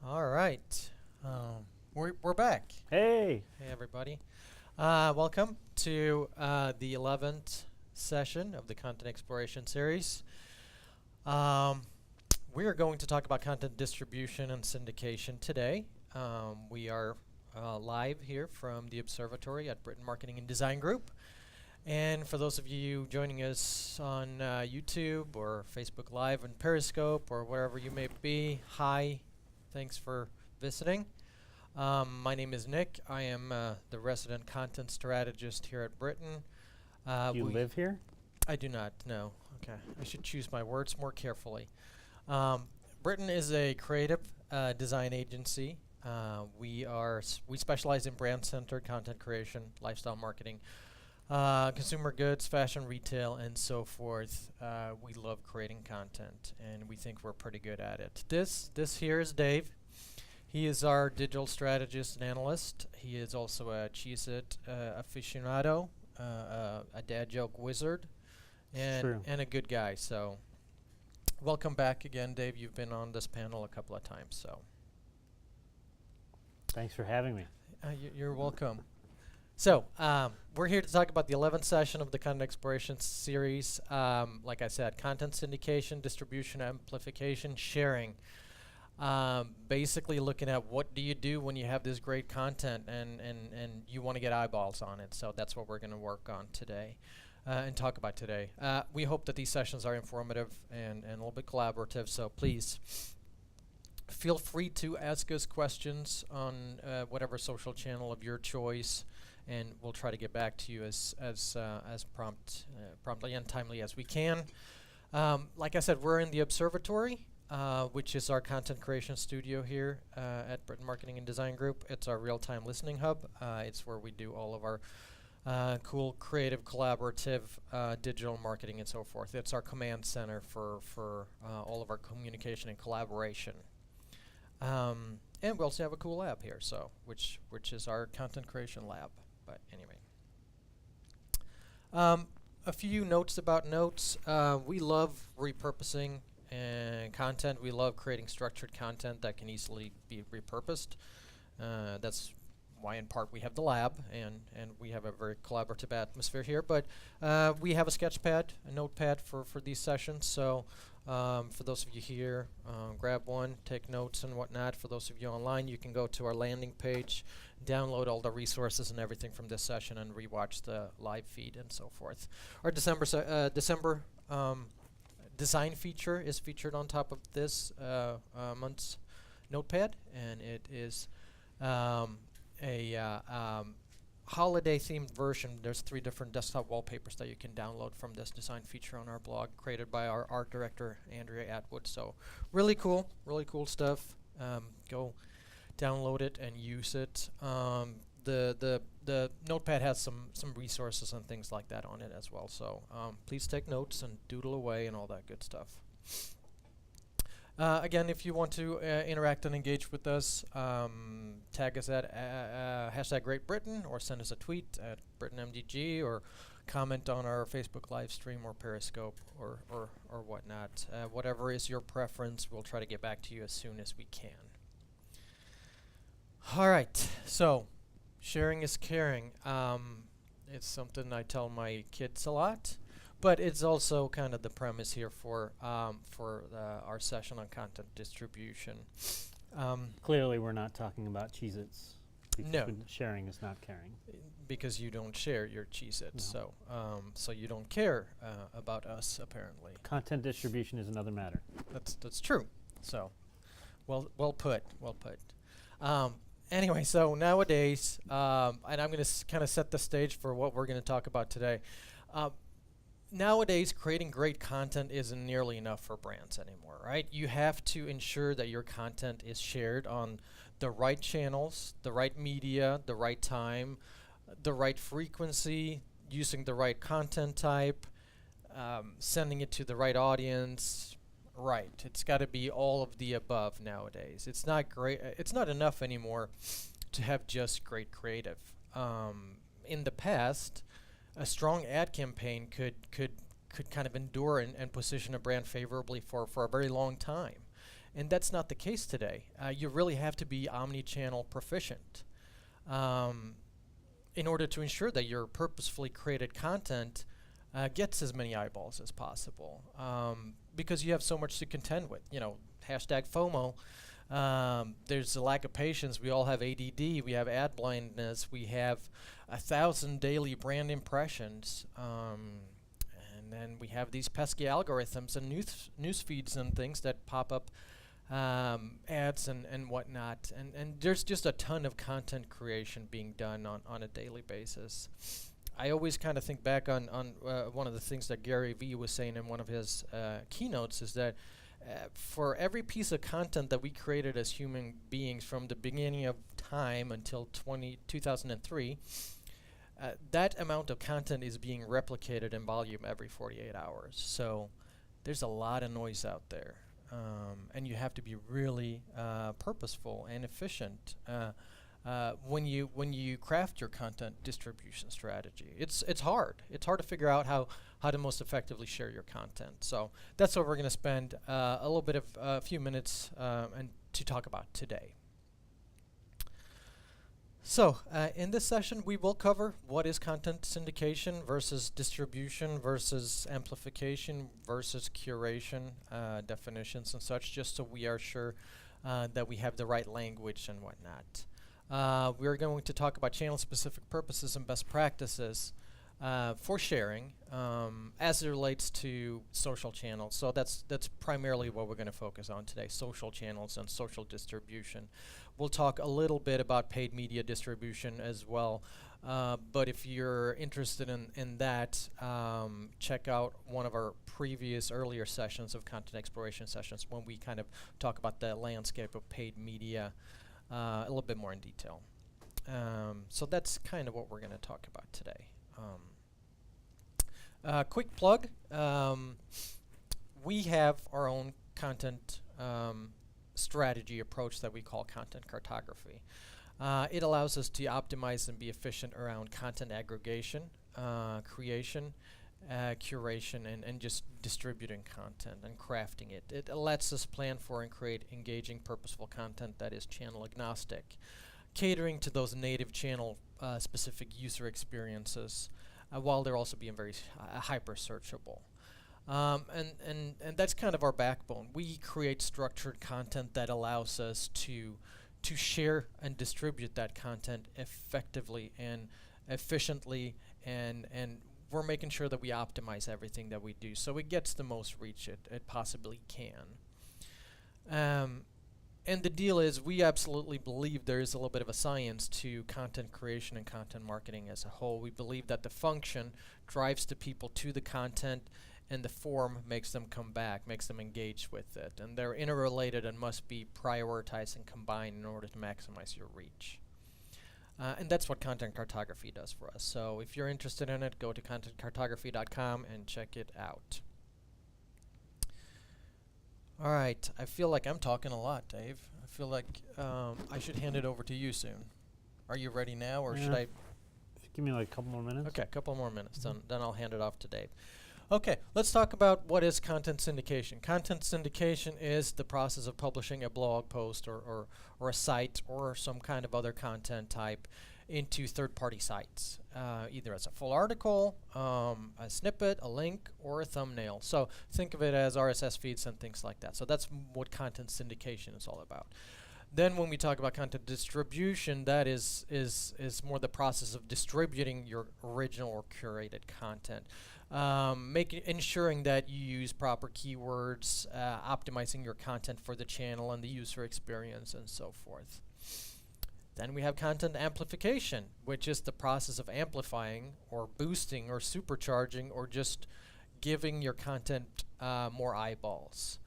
All right. We're back. Hey, Hey, everybody. Welcome to the 11th session of the Content Exploration Series. Um, we are going to talk about content distribution and syndication today. We are live here from the Observatory at Britain Marketing and Design Group. And for those of you joining us on YouTube or Facebook Live and Periscope or wherever you may be, hi. Thanks for visiting. My name is Nick. I am the resident content strategist here at Britain. you live here? I do not, no. Okay, I should choose my words more carefully. Um, Britain is a creative design agency. We specialize in brand-centered content creation, lifestyle marketing, consumer goods, fashion, retail, and so forth. We love creating content, and we think we're pretty good at it. This here is Dave. He is our digital strategist and analyst. He is also a Cheez-It aficionado, a dad joke wizard, True. and a good guy. So, welcome back again, Dave. You've been on this panel a couple of times, so Thanks for having me. you're welcome. So, we're here to talk about the 11th session of the Content Exploration series. Like I said, content syndication, distribution, amplification, sharing. Basically looking at what do you do when you have this great content and you want to get eyeballs on it. So that's what we're going to work on today and talk about today. We hope that these sessions are informative and a little bit collaborative. So please feel free to ask us questions on whatever social channel of your choice, and we'll try to get back to you as promptly and timely as we can. Like I said, we're in the Observatory, which is our content creation studio here at Britain Marketing and Design Group. It's our real-time listening hub. It's where we do all of our cool, creative, collaborative digital marketing and so forth. It's our command center for all of our communication and collaboration. And we also have a cool lab here, so which is our content creation lab. But anyway. A few notes about notes. We love repurposing and content. We love creating structured content that can easily be repurposed. That's why in part we have the lab and we have a very collaborative atmosphere here. But we have a sketchpad, a notepad for these sessions. So for those of you here, grab one, take notes and whatnot. For those of you online, you can go to our landing page, download all the resources and everything from this session and rewatch the live feed and so forth. Our December design feature is featured on top of this month's notepad, and it is a holiday-themed version. There's 3 different desktop wallpapers that you can download from this design feature on our blog, created by our art director, Andrea Atwood. So really cool stuff. Go download it and use it. The notepad has some resources and things like that on it as well. So please take notes and doodle away and all that good stuff. Again, if you want to interact and engage with us, tag us at hashtag Great Britain, or send us a tweet at BritainMDG, or comment on our Facebook live stream or Periscope or whatnot. Whatever is your preference, we'll try to get back to you as soon as we can. All right, so sharing is caring. It's something I tell my kids a lot, but it's also kind of the premise here for our session on content distribution. Clearly, we're not talking about Cheez-Its. No. Sharing is not caring. Because you don't share your Cheez-Its, No. so you don't care about us apparently. Content distribution is another matter. That's true. So, well put. Anyway, so nowadays, and I'm going to kind of set the stage for what we're going to talk about today. Nowadays, creating great content isn't nearly enough for brands anymore, right? You have to ensure that your content is shared on the right channels, the right media, the right time, the right frequency, using the right content type, sending it to the right audience. Right, it's got to be all of the above nowadays. It's not great. It's not enough anymore to have just great creative. In the past, a strong ad campaign could kind of endure and position a brand favorably for a very long time. And that's not the case today. You really have to be omni-channel proficient in order to ensure that your purposefully created content gets as many eyeballs as possible, because you have so much to contend with. You know, hashtag FOMO. There's a lack of patience. We all have ADD. We have ad blindness. We have 1,000 daily brand impressions. And then we have these pesky algorithms and news feeds and things that pop up, ads and whatnot. And there's just a ton of content creation being done on a daily basis. I always kind of think back on one of the things that Gary Vee was saying in one of his keynotes is that for every piece of content that we created as human beings from the beginning of time until 2003, that amount of content is being replicated in volume every 48 hours. So there's a lot of noise out there. And you have to be really purposeful and efficient when you craft your content distribution strategy. It's hard. It's hard to figure out how to most effectively share your content. So that's what we're going to spend a little bit of a few minutes and to talk about today. So in this session, we will cover what is content syndication versus distribution versus amplification versus curation, definitions and such, just so we are sure that we have the right language and whatnot. We're going to talk about channel-specific purposes and best practices for sharing as it relates to social channels. So that's primarily what we're going to focus on today, social channels and social distribution. We'll talk a little bit about paid media distribution as well, but if you're interested in that, check out one of our earlier sessions of content exploration sessions when we kind of talk about the landscape of paid media a little bit more in detail. So that's kind of what we're going to talk about today. Quick plug, we have our own content strategy approach that we call content cartography. It allows us to optimize and be efficient around content aggregation, creation, curation, and just distributing content and crafting it. It lets us plan for and create engaging, purposeful content that is channel agnostic, catering to those native channel specific user experiences, while they're also being very hyper searchable. And that's kind of our backbone. We create structured content that allows us to share and distribute that content effectively and efficiently, and we're making sure that we optimize everything that we do so it gets the most reach it possibly can. And the deal is, we absolutely believe there is a little bit of a science to content creation and content marketing as a whole. We believe that the function drives the people to the content, and the form makes them come back, makes them engage with it. And they're interrelated and must be prioritized and combined in order to maximize your reach. And that's what content cartography does for us. So if you're interested in it, go to contentcartography.com and check it out. All right, I feel like I'm talking a lot, Dave. I feel like I should hand it over to you soon. Are you ready now, or should I? Give me like a couple more minutes. Okay, a couple more minutes, then I'll hand it off to Dave. Okay, let's talk about what is content syndication. Content syndication is the process of publishing a blog post or a site or some kind of other content type into third-party sites, either as a full article, a snippet, a link, or a thumbnail. So think of it as RSS feeds and things like that. So that's what content syndication is all about. Then when we talk about content distribution, that is more the process of distributing your original or curated content. Ensuring that you use proper keywords, optimizing your content for the channel and the user experience, and so forth. Then we have content amplification, which is the process of amplifying or boosting or supercharging or just giving your content more eyeballs.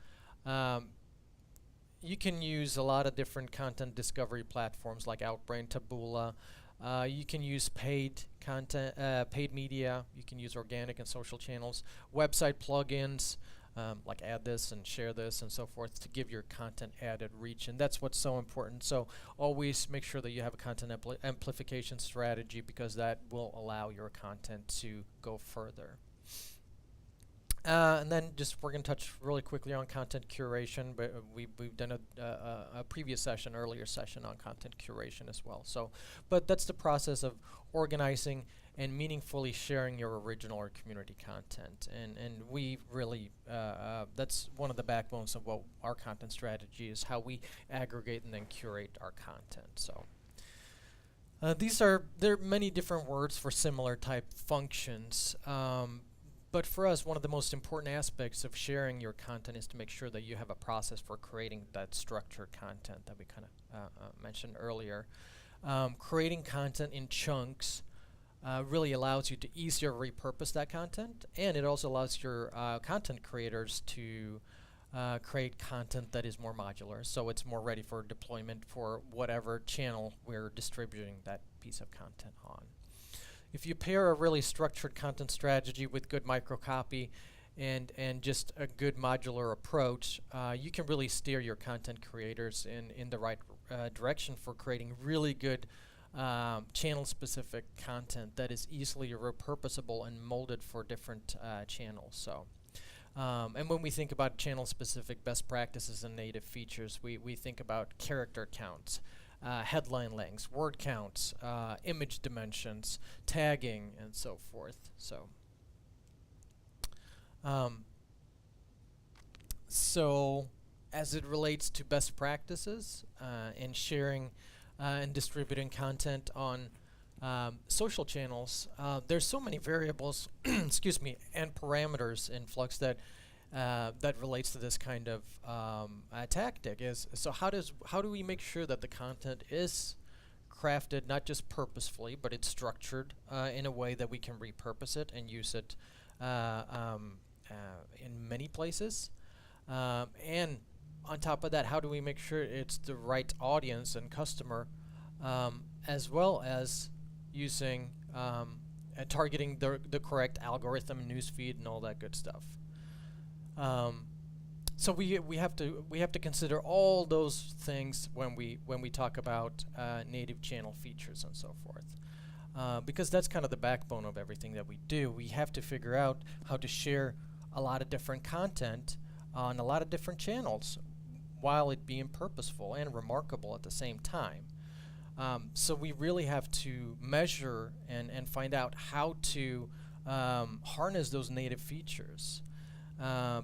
You can use a lot of different content discovery platforms like Outbrain, Taboola. You can use paid content, paid media. You can use organic and social channels, website plugins like add this and share this and so forth to give your content added reach. And that's what's so important. So always make sure that you have a content amplification strategy, because that will allow your content to go further. And then just we're going to touch really quickly on content curation, but we've done a previous session, earlier session on content curation as well. So, but that's the process of organizing and meaningfully sharing your original or community content. And we really, that's one of the backbones of what our content strategy is, how we aggregate and then curate our content. So. There are many different words for similar type functions. But for us, one of the most important aspects of sharing your content is to make sure that you have a process for creating that structured content that we kind of mentioned earlier. Creating content in chunks really allows you to easier repurpose that content, and it also allows your content creators to create content that is more modular, so it's more ready for deployment for whatever channel we're distributing that piece of content on. If you pair a really structured content strategy with good microcopy and just a good modular approach, you can really steer your content creators in the right direction for creating really good channel-specific content that is easily repurposable and molded for different channels. So, and when we think about channel-specific best practices and native features, we think about character counts, headline lengths, word counts, image dimensions, tagging, and so forth. So as it relates to best practices and sharing and distributing content on social channels, there's so many variables, excuse me, and parameters in Flux that that relates to this kind of tactic. So how do we make sure that the content is crafted not just purposefully, but it's structured in a way that we can repurpose it and use it in many places? And on top of that, how do we make sure it's the right audience and customer, as well as using targeting the correct algorithm, newsfeed, and all that good stuff. So we have to consider all those things when we talk about native channel features and so forth, because that's kind of the backbone of everything that we do. We have to figure out how to share a lot of different content on a lot of different channels while it being purposeful and remarkable at the same time. So we really have to measure and find out how to harness those native features.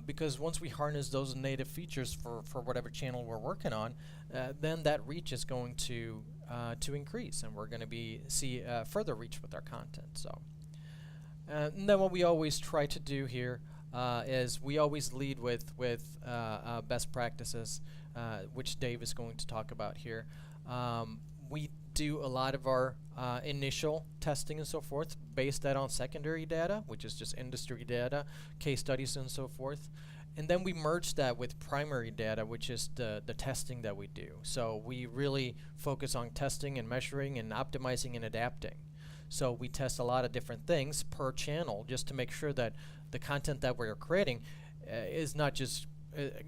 Because once we harness those native features for whatever channel we're working on, then that reach is going to increase, and we're going to see further reach with our content. So, and then what we always try to do here is we always lead with best practices, which Dave is going to talk about here. We do a lot of our initial testing and so forth based that on secondary data, which is just industry data, case studies and so forth. And then we merge that with primary data, which is the testing that we do. So we really focus on testing and measuring and optimizing and adapting. So we test a lot of different things per channel just to make sure that the content that we're creating is not just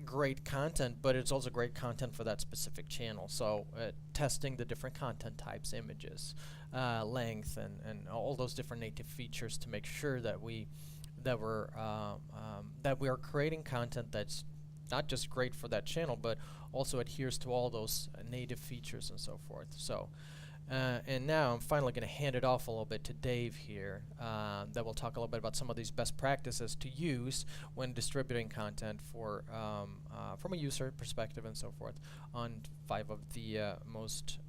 great content, but it's also great content for that specific channel. So testing the different content types, images, length, and all those different native features to make sure that we are creating content that's not just great for that channel, but also adheres to all those native features and so forth. So. And now I'm finally going to hand it off a little bit to Dave here, that will talk a little bit about some of these best practices to use when distributing content for from a user perspective and so forth on 5 of the most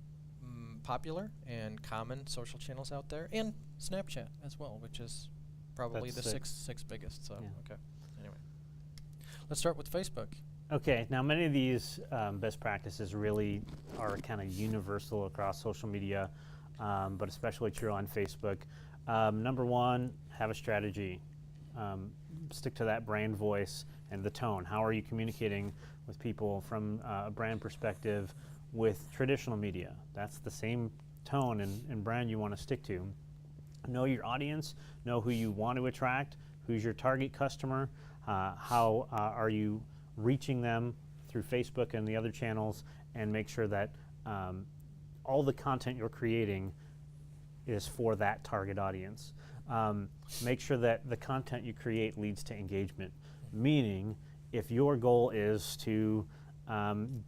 popular and common social channels out there, and Snapchat as well, which is probably the sixth biggest. So, yeah. Okay. Anyway, let's start with Facebook. Okay, now many of these best practices really are kind of universal across social media, but especially true on Facebook. Number 1, have a strategy. Stick to that brand voice and the tone. How are you communicating with people from a brand perspective with traditional media? That's the same tone and brand you want to stick to. Know your audience, know who you want to attract, who's your target customer, how are you reaching them through Facebook and the other channels, and make sure that all the content you're creating is for that target audience. Make sure that the content you create leads to engagement. Meaning, if your goal is to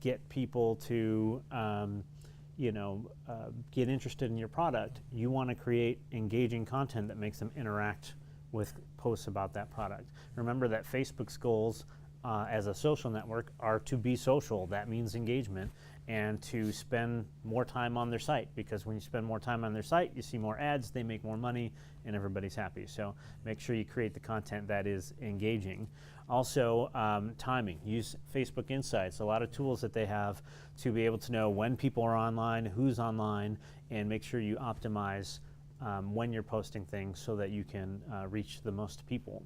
get people to get interested in your product, you want to create engaging content that makes them interact with posts about that product. Remember that Facebook's goals as a social network are to be social. That means engagement, and to spend more time on their site, because when you spend more time on their site, you see more ads, they make more money, and everybody's happy. So make sure you create the content that is engaging. Also, timing. Use Facebook Insights, a lot of tools that they have to be able to know when people are online, who's online, and make sure you optimize when you're posting things so that you can reach the most people.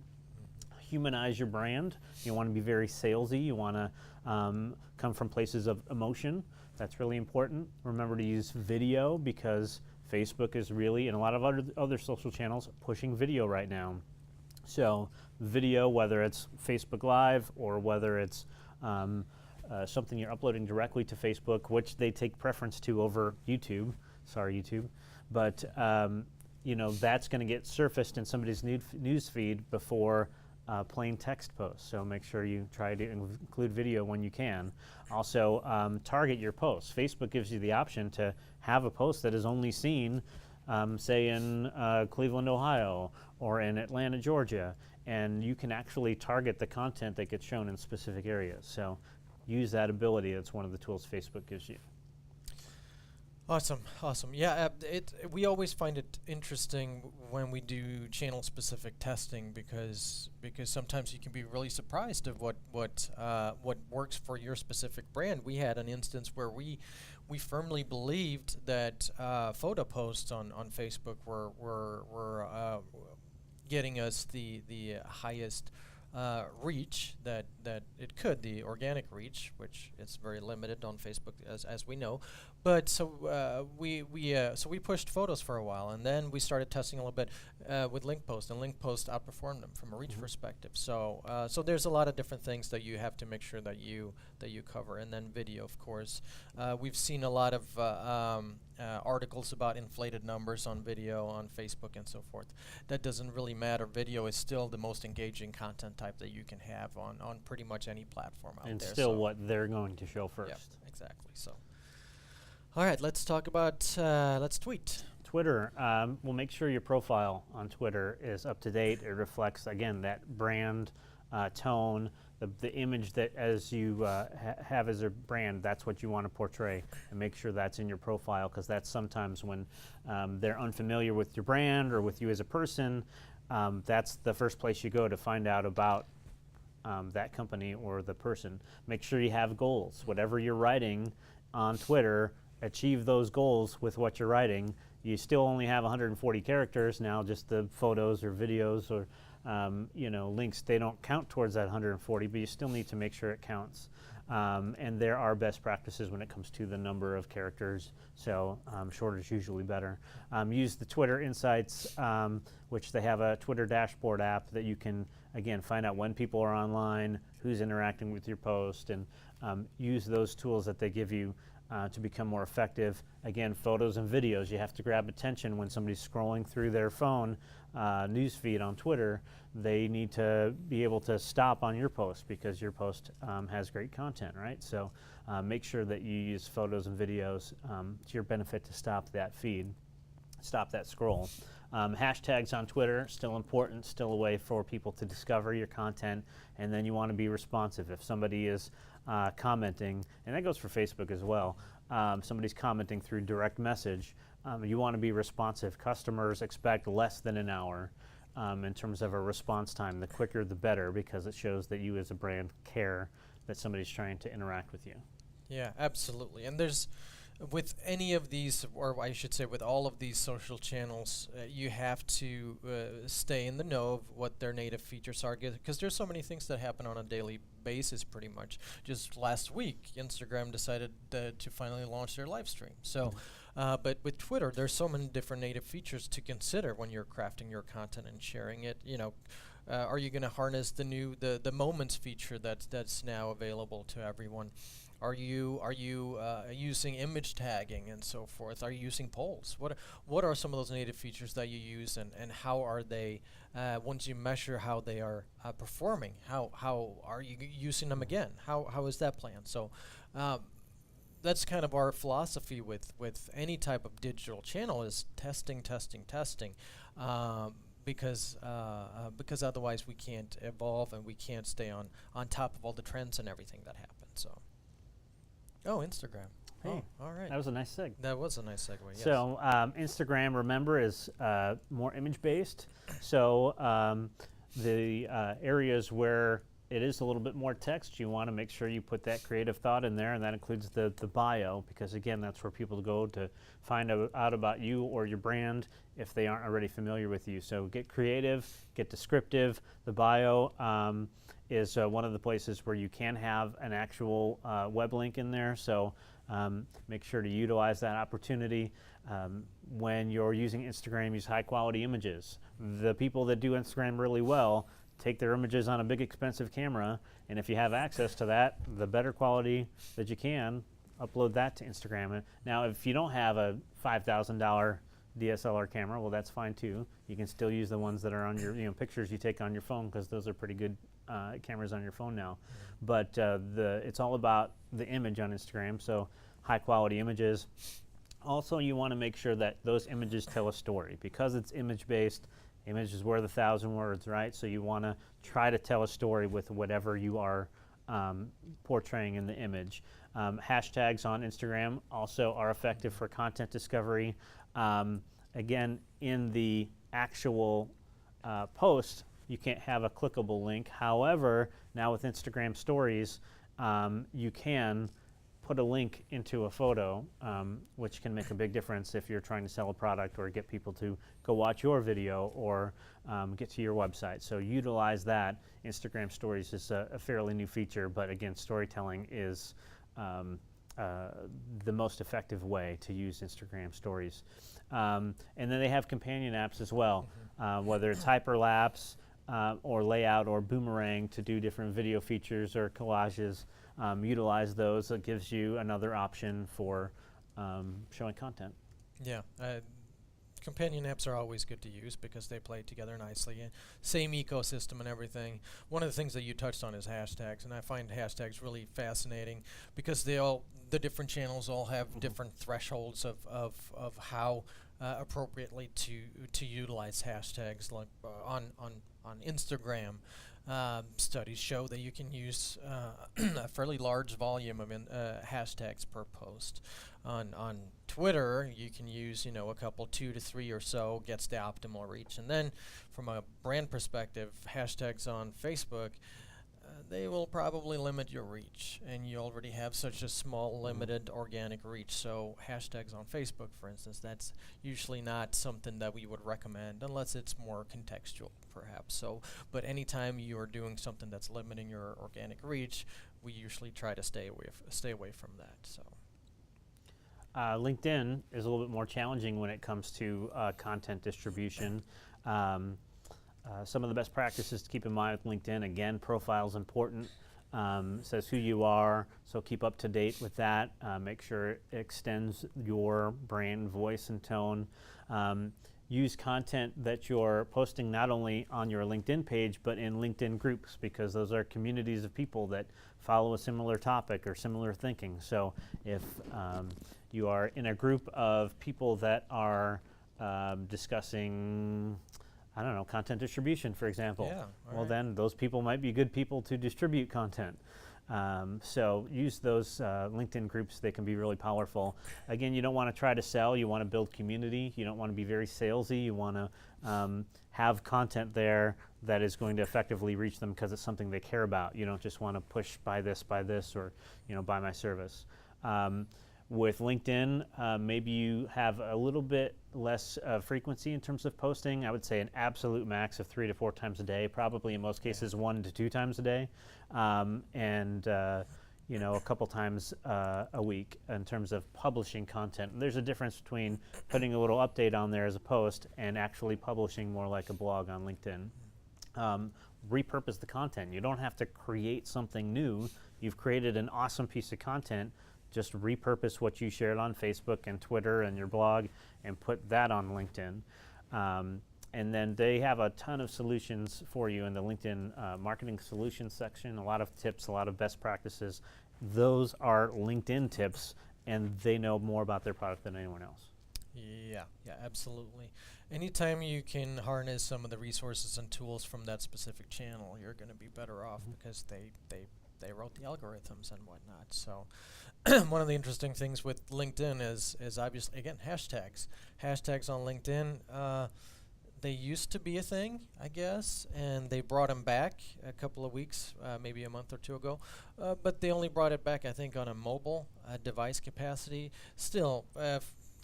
Humanize your brand. You want to be very salesy. You want to come from places of emotion. That's really important. Remember to use video, because Facebook is really, and a lot of other social channels, pushing video right now. So video, whether it's Facebook Live or whether it's something you're uploading directly to Facebook, which they take preference to over YouTube. Sorry, YouTube. But that's going to get surfaced in somebody's news feed before plain text posts. So make sure you try to include video when you can. Also, target your posts. Facebook gives you the option to have a post that is only seen, say in Cleveland, Ohio, or in Atlanta, Georgia, and you can actually target the content that gets shown in specific areas. So use that ability. That's one of the tools Facebook gives you. Awesome. Yeah, we always find it interesting when we do channel-specific testing, because sometimes you can be really surprised of what works for your specific brand. We had an instance where we firmly believed that photo posts on Facebook were getting us the highest reach that it could, the organic reach, which is very limited on Facebook, as we know. But so we pushed photos for a while, and then we started testing a little bit with link post, and link post outperformed them from a reach perspective. So so there's a lot of different things that you have to make sure that you cover, and then video, of course. We've seen a lot of articles about inflated numbers on video on Facebook and so forth. That doesn't really matter. Video is still the most engaging content type that you can have on pretty much any platform out there. And still what they're going to show first. Yeah, exactly. So, all right, let's talk about, let's tweet. Twitter, well, make sure your profile on Twitter is up to date. It reflects, again, that brand tone, the image that as you have as a brand, that's what you want to portray, and make sure that's in your profile, because that's sometimes when they're unfamiliar with your brand or with you as a person, that's the first place you go to find out about that company or the person. Make sure you have goals. Whatever you're writing on Twitter, achieve those goals with what you're writing. You still only have 140 characters now, just the photos or videos or links, they don't count towards that 140, but you still need to make sure it counts. And there are best practices when it comes to the number of characters, so shorter is usually better. Use the Twitter Insights, which they have a Twitter dashboard app that you can, again, find out when people are online, who's interacting with your post, and use those tools that they give you to become more effective. Again, photos and videos, you have to grab attention when somebody's scrolling through their phone news feed on Twitter. They need to be able to stop on your post, because your post has great content, right? So make sure that you use photos and videos to your benefit to stop that feed, stop that scroll. Hashtags on Twitter, still important, still a way for people to discover your content, and then you want to be responsive. If somebody is commenting, and that goes for Facebook as well, somebody's commenting through direct message, you want to be responsive. Customers expect less than an hour in terms of a response time. The quicker the better, because it shows that you as a brand care that somebody's trying to interact with you. Yeah, absolutely. And there's, with any of these, or I should say with all of these social channels, you have to stay in the know of what their native features are, because there's so many things that happen on a daily basis pretty much. Just last week, Instagram decided to finally launch their live stream. So, but with Twitter, there's so many different native features to consider when you're crafting your content and sharing it. Are you going to harness the new the moments feature that's now available to everyone? Are you using image tagging and so forth? Are you using polls? What are some of those native features that you use, and how are they once you measure how they are performing? How are you using them again? How is that planned? So that's kind of our philosophy with any type of digital channel is testing, testing, testing. Because otherwise we can't evolve and we can't stay on top of all the trends and everything that happens. So. Oh, Instagram. Hey, oh, all right. that was a nice seg. That was a nice segue, yes. So Instagram, remember, is more image-based. So the areas where it is a little bit more text, you want to make sure you put that creative thought in there, and that includes the bio, because again, that's where people go to find out about you or your brand if they aren't already familiar with you. So get creative, get descriptive. The bio is one of the places where you can have an actual web link in there. So make sure to utilize that opportunity. When you're using Instagram, use high quality images. The people that do Instagram really well take their images on a big expensive camera, and if you have access to that, the better quality that you can, upload that to Instagram. Now, if you don't have a $5,000 DSLR camera, well, that's fine too. You can still use the ones that are on your, pictures you take on your phone, because those are pretty good cameras on your phone now. But it's all about the image on Instagram, so high quality images. Also, you want to make sure that those images tell a story, because it's image based. Image is worth 1,000 words, right? So you want to try to tell a story with whatever you are portraying in the image. Hashtags on Instagram also are effective for content discovery. Again, in the actual post, you can't have a clickable link. However, now with Instagram stories, you can put a link into a photo, which can make a big difference if you're trying to sell a product or get people to go watch your video or get to your website. So utilize that. Instagram stories is a fairly new feature, but again, storytelling is the most effective way to use Instagram stories. And then they have companion apps as well, whether it's hyperlapse or layout or boomerang to do different video features or collages. Utilize those. It gives you another option for showing content. Yeah. Companion apps are always good to use because they play together nicely. Same ecosystem and everything. One of the things that you touched on is hashtags, and I find hashtags really fascinating because the different channels all have different thresholds of how appropriately to utilize hashtags. Like on Instagram, studies show that you can use a fairly large volume of hashtags per post. On Twitter, you can use a couple, 2 to 3 or so, gets the optimal reach. And then from a brand perspective, hashtags on Facebook, they will probably limit your reach, and you already have such a small limited organic reach. So hashtags on Facebook, for instance, that's usually not something that we would recommend unless it's more contextual, perhaps. So, but anytime you are doing something that's limiting your organic reach, we usually try to stay away from that. So. LinkedIn is a little bit more challenging when it comes to content distribution. Some of the best practices to keep in mind with LinkedIn, again, profile is important. Says who you are, so keep up to date with that. Make sure it extends your brand, voice, and tone. Use content that you're posting not only on your LinkedIn page, but in LinkedIn groups, because those are communities of people that follow a similar topic or similar thinking. So if you are in a group of people that are discussing, I don't know, content distribution, for example. Yeah, well, then those people might be good people to distribute content. So use those LinkedIn groups. They can be really powerful. Again, you don't want to try to sell. You want to build community. You don't want to be very salesy. You want to have content there that is going to effectively reach them because it's something they care about. You don't just want to push buy this, or buy my service. With LinkedIn, maybe you have a little bit less frequency in terms of posting. I would say an absolute max of 3 to 4 times a day, probably in most cases 1 to 2 times a day, and a couple times a week in terms of publishing content. There's a difference between putting a little update on there as a post and actually publishing more like a blog on LinkedIn. repurpose the content. You don't have to create something new. You've created an awesome piece of content. Just repurpose what you shared on Facebook and Twitter and your blog and put that on LinkedIn. And then they have a ton of solutions for you in the LinkedIn marketing solutions section, a lot of tips, a lot of best practices. Those are LinkedIn tips, and they know more about their product than anyone else. Yeah, absolutely. Anytime you can harness some of the resources and tools from that specific channel, you're going to be better off because they wrote the algorithms and whatnot. So one of the interesting things with LinkedIn is obviously, again, hashtags. Hashtags on LinkedIn, they used to be a thing, I guess, and they brought them back a couple of weeks, maybe a month or two ago. But they only brought it back, I think, on a mobile device capacity. Still,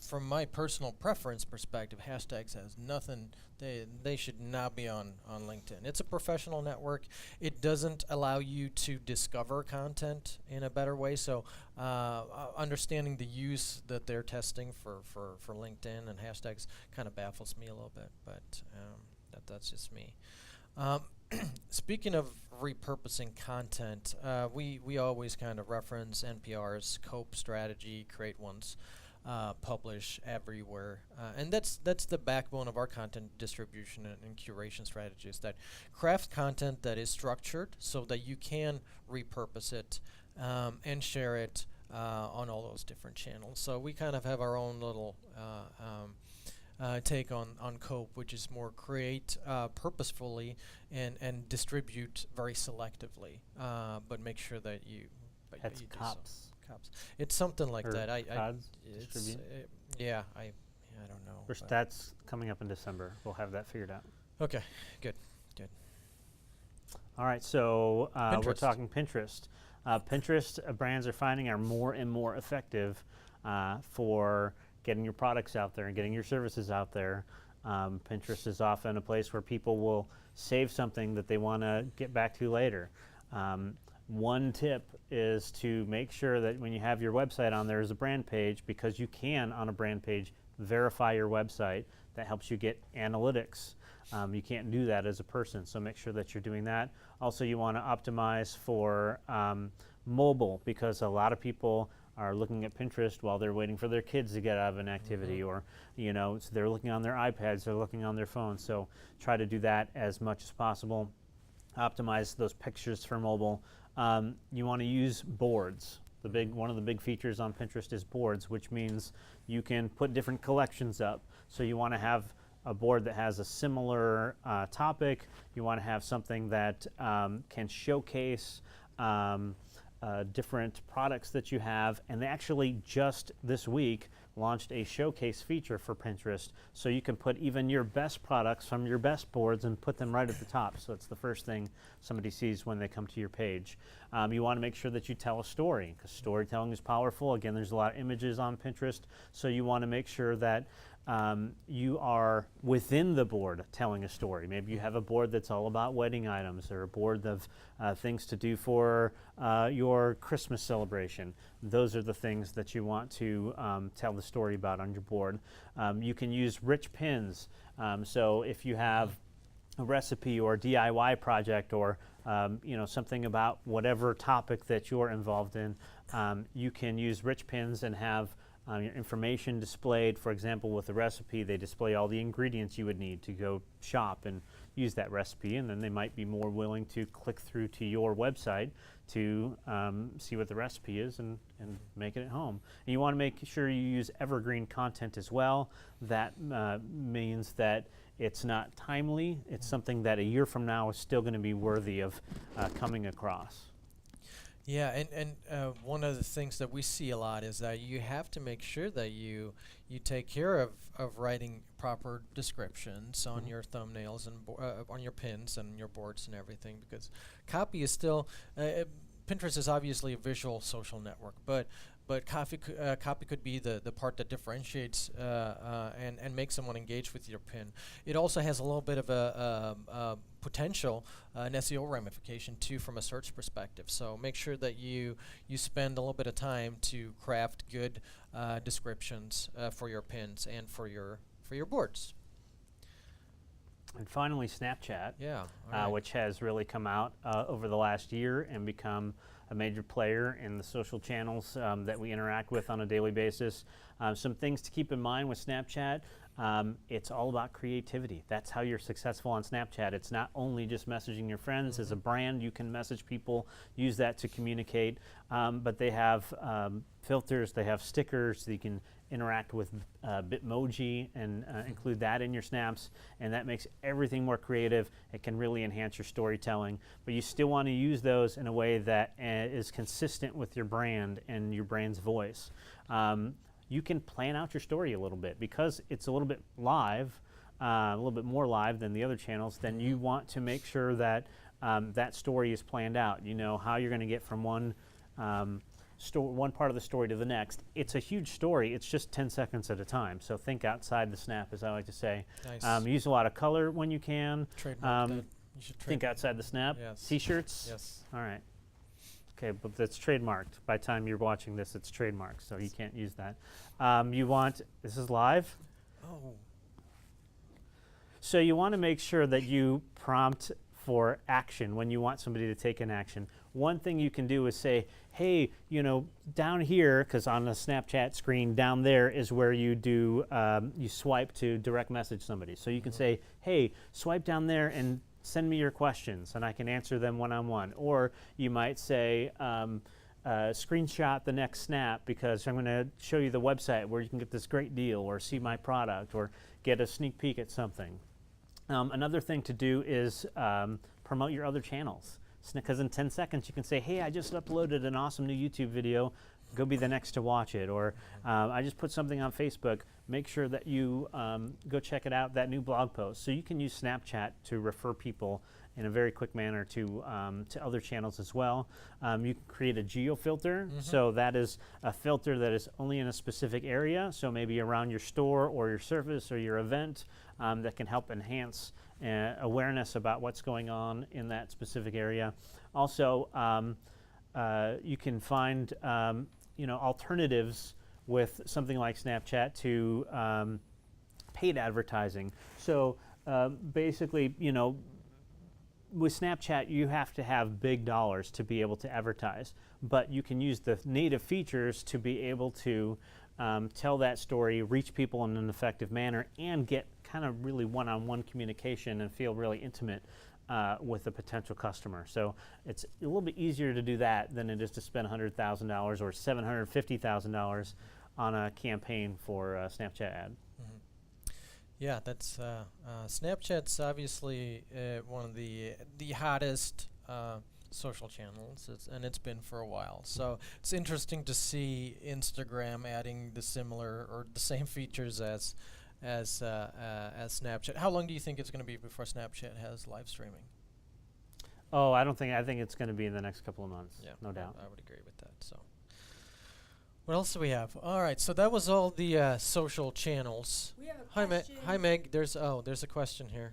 from my personal preference perspective, hashtags has nothing. They should not be on LinkedIn. It's a professional network. It doesn't allow you to discover content in a better way. So understanding the use that they're testing for LinkedIn and hashtags kind of baffles me a little bit, but that's just me. Speaking of repurposing content, we always kind of reference NPR's COPE strategy, create once, publish everywhere, and that's the backbone of our content distribution and curation strategies, that craft content that is structured so that you can repurpose it and share it on all those different channels. So we kind of have our own little take on COPE, which is more create purposefully and distribute very selectively, but make sure that you That's you do COPS. so. Cops. It's something like Or that. CODS, It's distribute? yeah. I don't know. but- That's coming up in December. We'll have that figured out. Okay, good. All right, so we're Pinterest. talking Pinterest. Pinterest brands are finding are more and more effective for getting your products out there and getting your services out there. Pinterest is often a place where people will save something that they want to get back to later. One tip is to make sure that when you have your website on there is a brand page, because you can, on a brand page, verify your website. That helps you get analytics. You can't do that as a person, so make sure that you're doing that. Also, you want to optimize for mobile, because a lot of people are looking at Pinterest while they're waiting for their kids to get out of an activity, or so they're looking on their iPads, they're looking on their phones. So try to do that as much as possible. Optimize those pictures for mobile. You want to use boards. One of the big features on Pinterest is boards, which means you can put different collections up. So you want to have a board that has a similar topic. You want to have something that can showcase different products that you have. And they actually just this week launched a showcase feature for Pinterest, so you can put even your best products from your best boards and put them right at the top. So it's the first thing somebody sees when they come to your page. You want to make sure that you tell a story, because storytelling is powerful. Again, there's a lot of images on Pinterest, so you want to make sure that you are within the board telling a story. Maybe you have a board that's all about wedding items, or a board of things to do for your Christmas celebration. Those are the things that you want to tell the story about on your board. You can use rich pins. So if you have a recipe or a DIY project, or something about whatever topic that you're involved in, you can use rich pins and have your information displayed. For example, with a recipe, they display all the ingredients you would need to go shop and use that recipe, and then they might be more willing to click through to your website to see what the recipe is and make it at home. And you want to make sure you use evergreen content as well. That means that it's not timely. It's something that a year from now is still going to be worthy of coming across. Yeah, and one of the things that we see a lot is that you have to make sure that you take care of writing proper descriptions on your thumbnails and on your pins and your boards and everything, because copy is still Pinterest is obviously a visual social network, but copy could be the part that differentiates and makes someone engage with your pin. It also has a little bit of a potential an SEO ramification too, from a search perspective. So make sure that you spend a little bit of time to craft good descriptions for your pins and for your boards. And finally, Snapchat, Yeah. All right. which has really come out over the last year and become a major player in the social channels that we interact with on a daily basis. Some things to keep in mind with Snapchat. It's all about creativity. That's how you're successful on Snapchat. It's not only just messaging your friends. As a brand, you can message people, use that to communicate, but they have filters, they have stickers, so you can interact with Bitmoji and include that in your snaps, and that makes everything more creative. It can really enhance your storytelling, but you still want to use those in a way that is consistent with your brand and your brand's voice. You can plan out your story a little bit because it's a little bit live, a little bit more live than the other channels. Then you want to make sure that that story is planned out. You know how you're going to get from one part of the story to the next. It's a huge story. It's just 10 seconds at a time. So think outside the snap, as I like to say. Nice. Use a lot of color when you can. Trademark that. You should Think outside the snap. Yes. T-shirts. Yes. All right. Okay, but that's trademarked. By the time you're watching this, it's trademarked, so you can't use that. You want, this is live. Oh. So you want to make sure that you prompt for action when you want somebody to take an action. One thing you can do is say, hey, you know, down here, because on the Snapchat screen down there is where you do, you swipe to direct message somebody. So you can say, hey, swipe down there and send me your questions and I can answer them one-on-one. Or you might say, screenshot the next snap because I'm going to show you the website where you can get this great deal or see my product or get a sneak peek at something. Another thing to do is promote your other channels. Because in 10 seconds you can say, hey, I just uploaded an awesome new YouTube video, go be the next to watch it. Or I just put something on Facebook, make sure that you go check it out, that new blog post. So you can use Snapchat to refer people in a very quick manner to other channels as well. You can create a geo filter. So that is a filter that is only in a specific area. So maybe around your store or your service or your event that can help enhance awareness about what's going on in that specific area. Also, you can find alternatives with something like Snapchat to paid advertising. So basically, with Snapchat, you have to have big dollars to be able to advertise, but you can use the native features to be able to tell that story, reach people in an effective manner, and get kind of really one-on-one communication and feel really intimate with a potential customer. So it's a little bit easier to do that than it is to spend $100,000 or $750,000 on a campaign for a Snapchat ad. Yeah, that's Snapchat's obviously one of the hottest social channels, and it's been for a while. So it's interesting to see Instagram adding the similar or the same features as Snapchat. How long do you think it's going to be before Snapchat has live streaming? Oh, I think it's going to be in the next couple of months. Yeah, no doubt. I would agree with that. So, what else do we have? All right, so that was all the social channels. We have a question. Hi, Meg. There's a question here.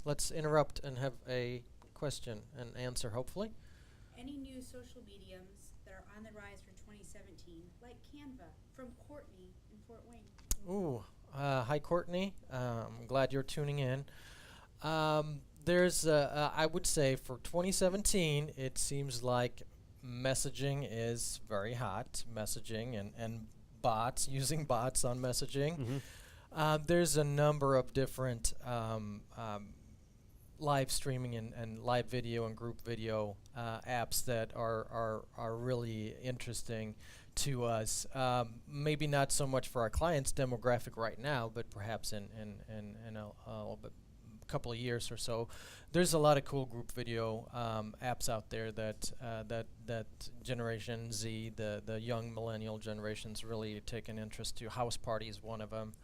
Let's interrupt and have a question and answer, hopefully. Any new social mediums that are on the rise for 2017, like Canva, from Courtney in Fort Wayne? Ooh, hi, Courtney. I'm glad you're tuning in. There's, I would say, for 2017, it seems like messaging is very hot. Messaging and bots, using bots on messaging. There's a number of different live streaming and live video and group video apps that are really interesting to us. Maybe not so much for our clients' demographic right now, but perhaps in a couple of years or so. There's a lot of cool group video apps out there that Generation Z, the young millennial generation's really taken interest to. House Party is one of them.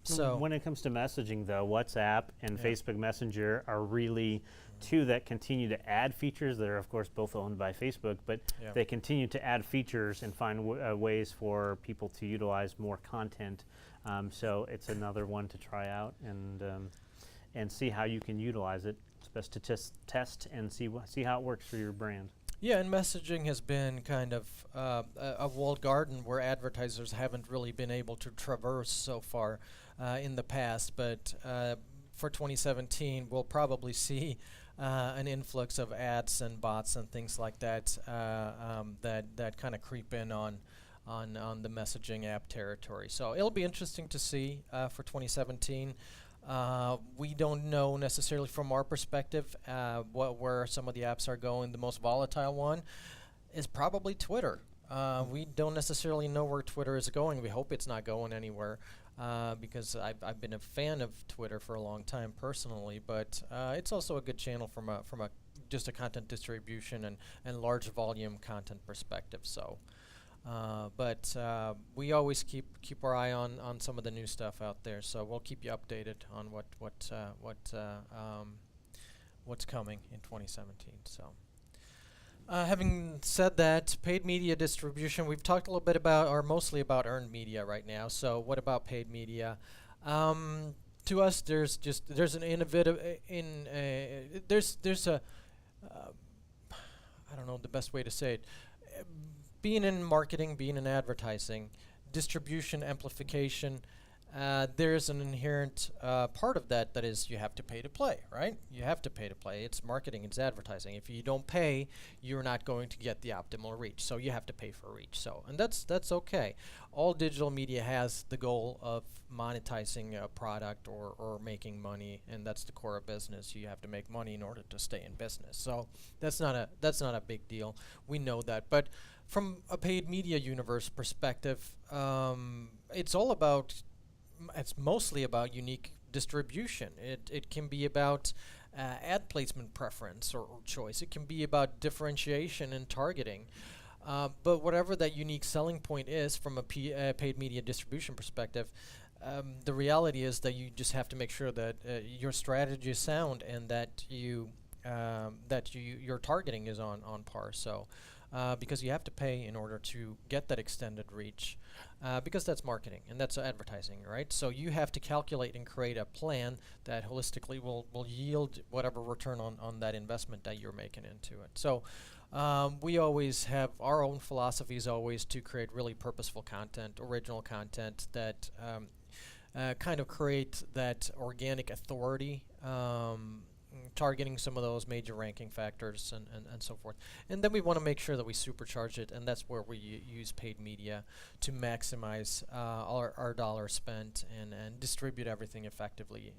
So when it comes to messaging, though, WhatsApp and Facebook Messenger are really two that continue to add features. They're, of course, both owned by Facebook, but they continue to add features and find ways for people to utilize more content. So it's another one to try out and see how you can utilize it. It's best to test and see how it works for your brand. Yeah, and messaging has been kind of a walled garden where advertisers haven't really been able to traverse so far in the past. But for 2017, we'll probably see an influx of ads and bots and things like that that kind of creep in on the messaging app territory. So it'll be interesting to see for 2017. We don't know necessarily from our perspective where some of the apps are going. The most volatile one is probably Twitter. We don't necessarily know where Twitter is going. We hope it's not going anywhere because I've been a fan of Twitter for a long time personally, but it's also a good channel from a just a content distribution and large volume content perspective. So. But we always keep our eye on some of the new stuff out there, so we'll keep you updated on what's coming in 2017. So, having said that, paid media distribution, we've talked a little bit about, or mostly about earned media right now. So, what about paid media? To us, there's an innovative there's a I don't know the best way to say it. Being in marketing, being in advertising, distribution, amplification, there's an inherent part of that is you have to pay to play, right? You have to pay to play. It's marketing, it's advertising. If you don't pay, you're not going to get the optimal reach. So you have to pay for reach. So, and that's okay. All digital media has the goal of monetizing a product or making money, and that's the core of business. You have to make money in order to stay in business. So that's not a big deal. We know that, but from a paid media universe perspective, it's mostly about unique distribution. It can be about ad placement preference or choice. It can be about differentiation and targeting. But whatever that unique selling point is from a paid media distribution perspective, the reality is that you just have to make sure that your strategy is sound and that your targeting is on par. So. Because you have to pay in order to get that extended reach, because that's marketing and that's advertising, right? So you have to calculate and create a plan that holistically will yield whatever return on that investment that you're making into it. So we always have our own philosophy is always to create really purposeful content, original content that kind of create that organic authority. Targeting some of those major ranking factors and so forth. And then we want to make sure that we supercharge it, and that's where we use paid media to maximize our dollar spent and distribute everything effectively.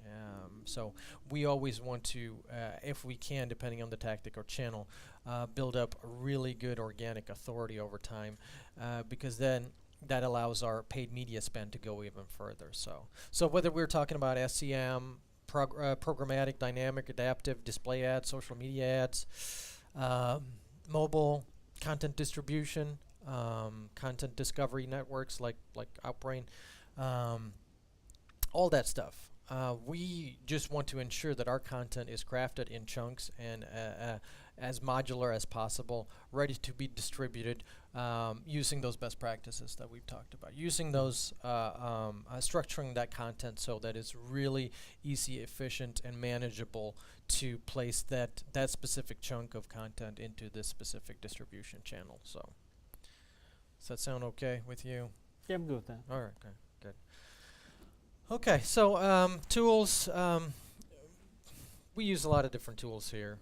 So we always want to, if we can, depending on the tactic or channel, build up a really good organic authority over time, because then that allows our paid media spend to go even further. So whether we're talking about SEM, programmatic, dynamic, adaptive, display ads, social media ads, mobile content distribution, content discovery networks like Outbrain, all that stuff. We just want to ensure that our content is crafted in chunks and as modular as possible, ready to be distributed using those best practices that we've talked about. Using those, structuring that content so that it's really easy, efficient, and manageable to place that specific chunk of content into this specific distribution channel. So, does that sound okay with you? Yeah, I'm good with that. All right, okay, good. Okay, so tools. We use a lot of different tools here.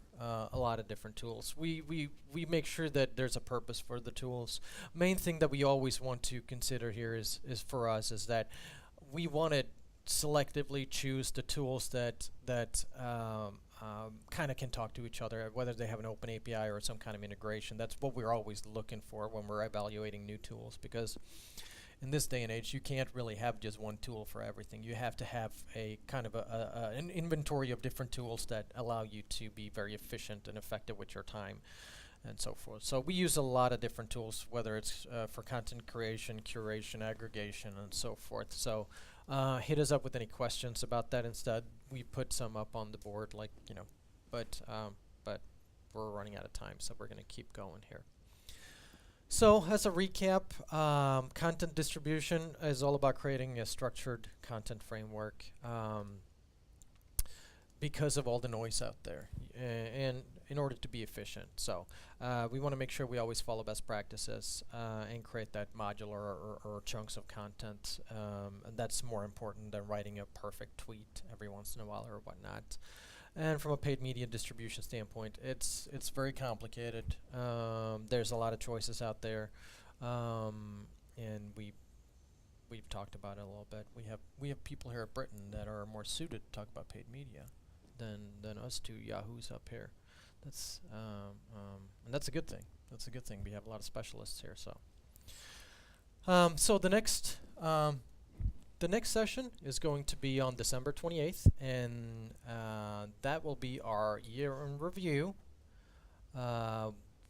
We make sure that there's a purpose for the tools. Main thing that we always want to consider here is for us is that we want to selectively choose the tools that kind of can talk to each other, whether they have an open API or some kind of integration. That's what we're always looking for when we're evaluating new tools, because in this day and age, you can't really have just one tool for everything. You have to have a kind of an inventory of different tools that allow you to be very efficient and effective with your time and so forth. So we use a lot of different tools, whether it's for content creation, curation, aggregation, and so forth. So hit us up with any questions about that. Instead, we put some up on the board, but we're running out of time, so we're going to keep going here. So as a recap, content distribution is all about creating a structured content framework. because of all the noise out there, and in order to be efficient. So we want to make sure we always follow best practices and create that modular or chunks of content. And that's more important than writing a perfect tweet every once in a while or whatnot. And from a paid media distribution standpoint, it's very complicated. There's a lot of choices out there, and we've talked about it a little bit. We have people here at Britain that are more suited to talk about paid media than us two yahoos up here. That's and that's a good thing. That's a good thing. We have a lot of specialists here. So the next session is going to be on December 28th, and that will be our year in review.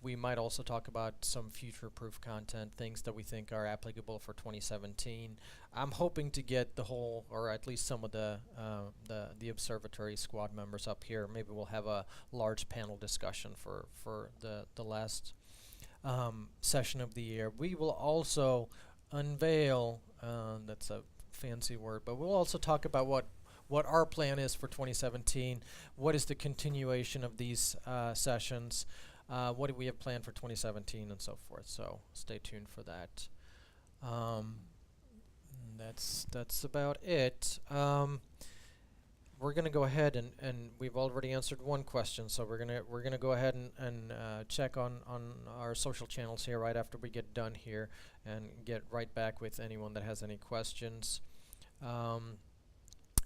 We might also talk about some future-proof content, things that we think are applicable for 2017. I'm hoping to get the whole, or at least some of the observatory squad members up here. Maybe we'll have a large panel discussion for the last session of the year. We will also unveil, that's a fancy word, but we'll also talk about what our plan is for 2017. What is the continuation of these sessions? What do we have planned for 2017 and so forth? So stay tuned for that. That's about it. We're gonna go ahead and we've already answered one question, so we're gonna go ahead and check on our social channels here right after we get done here, and get right back with anyone that has any questions.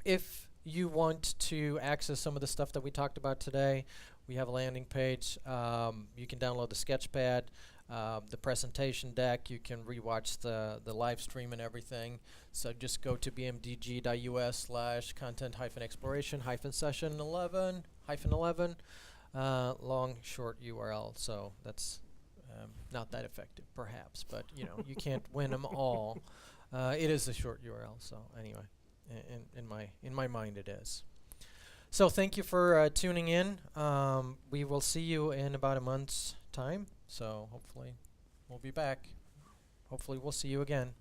If you want to access some of the stuff that we talked about today, we have a landing page. You can download the Sketchpad, the presentation deck. You can rewatch the live stream and everything. So just go to bmdg.us/content-exploration-session 11 long short URL. So that's not that effective, perhaps, but you know you can't win them all. It is a short URL. So anyway, in my mind, it is. So thank you for tuning in. We will see you in about a month's time. So hopefully we'll be back. Hopefully we'll see you again.